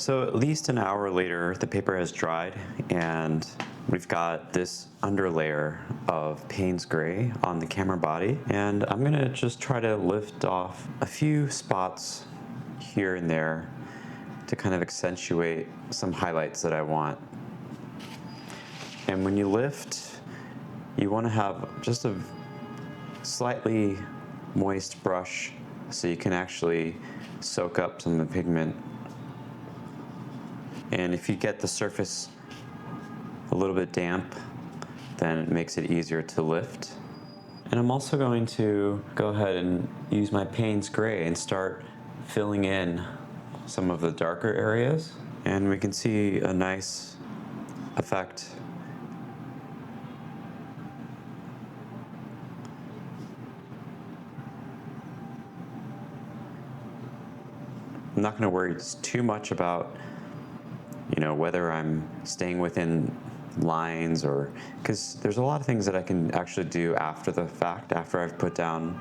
So at least an hour later, the paper has dried and we've got this underlayer of Payne's gray on the camera body. And I'm gonna just try to lift off a few spots here and there to kind of accentuate some highlights that I want. And when you lift, you want to have just a slightly moist brush so you can actually soak up some of the pigment. And if you get the surface a little bit damp, then it makes it easier to lift. And I'm also going to go ahead and use my Payne's gray and start filling in some of the darker areas. And we can see a nice effect. I'm not going to worry too much about whether I'm staying within lines, or because there's a lot of things that I can actually do after the fact, after I've put down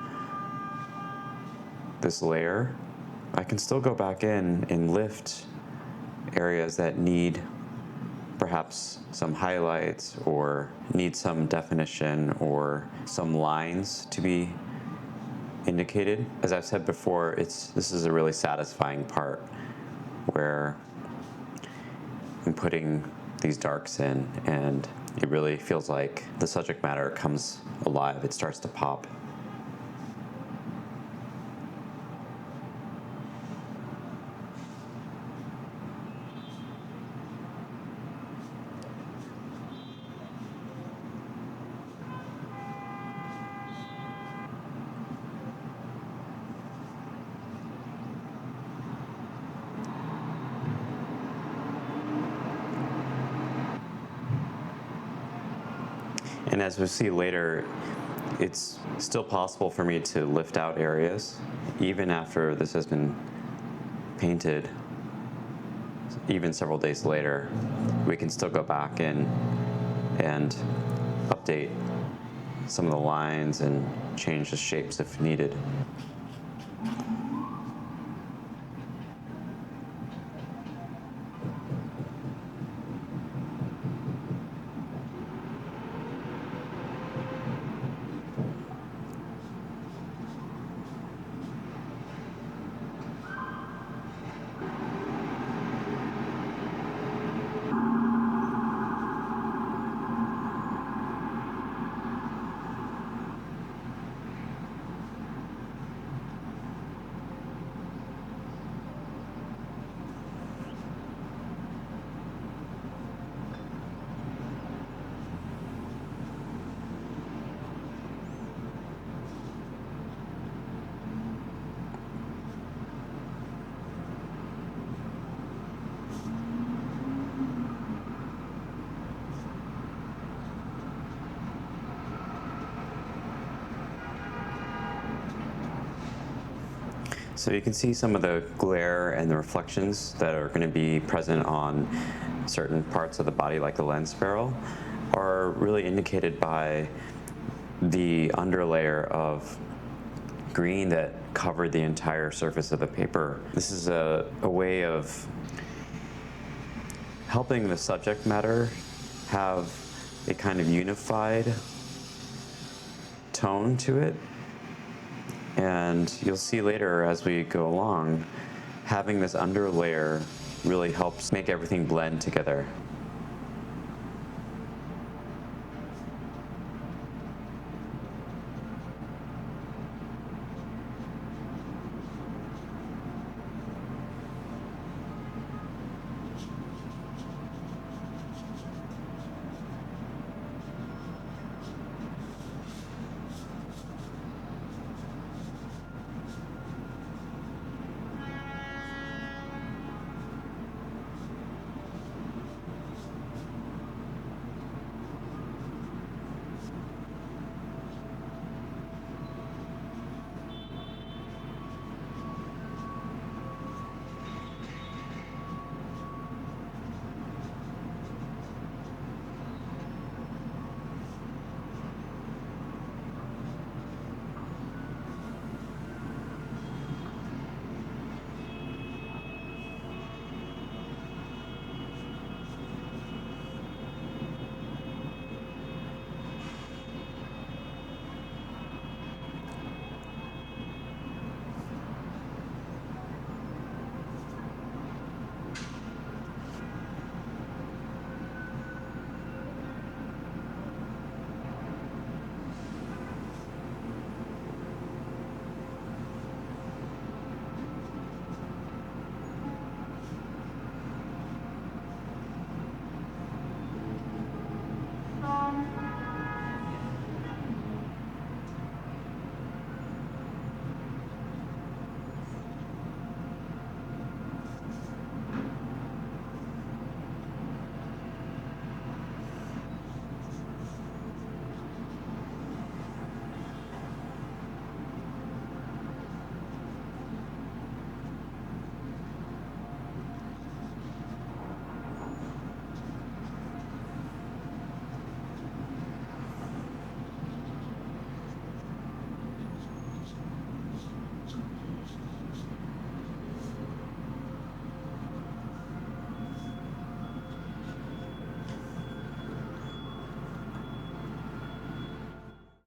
this layer. I can still go back in and lift areas that need perhaps some highlights or need some definition or some lines to be indicated. As I've said before, this is a really satisfying part where I'm putting these darks in and it really feels like the subject matter comes alive. It starts to pop. And as we'll see later, it's still possible for me to lift out areas even after this has been painted. Even several days later, we can still go back in and update some of the lines and change the shapes if needed. So you can see some of the glare and the reflections that are going to be present on certain parts of the body, like the lens barrel, are really indicated by the underlayer of green that covered the entire surface of the paper. This is a way of helping the subject matter have a kind of unified tone to it. And you'll see later as we go along, having this underlayer really helps make everything blend together.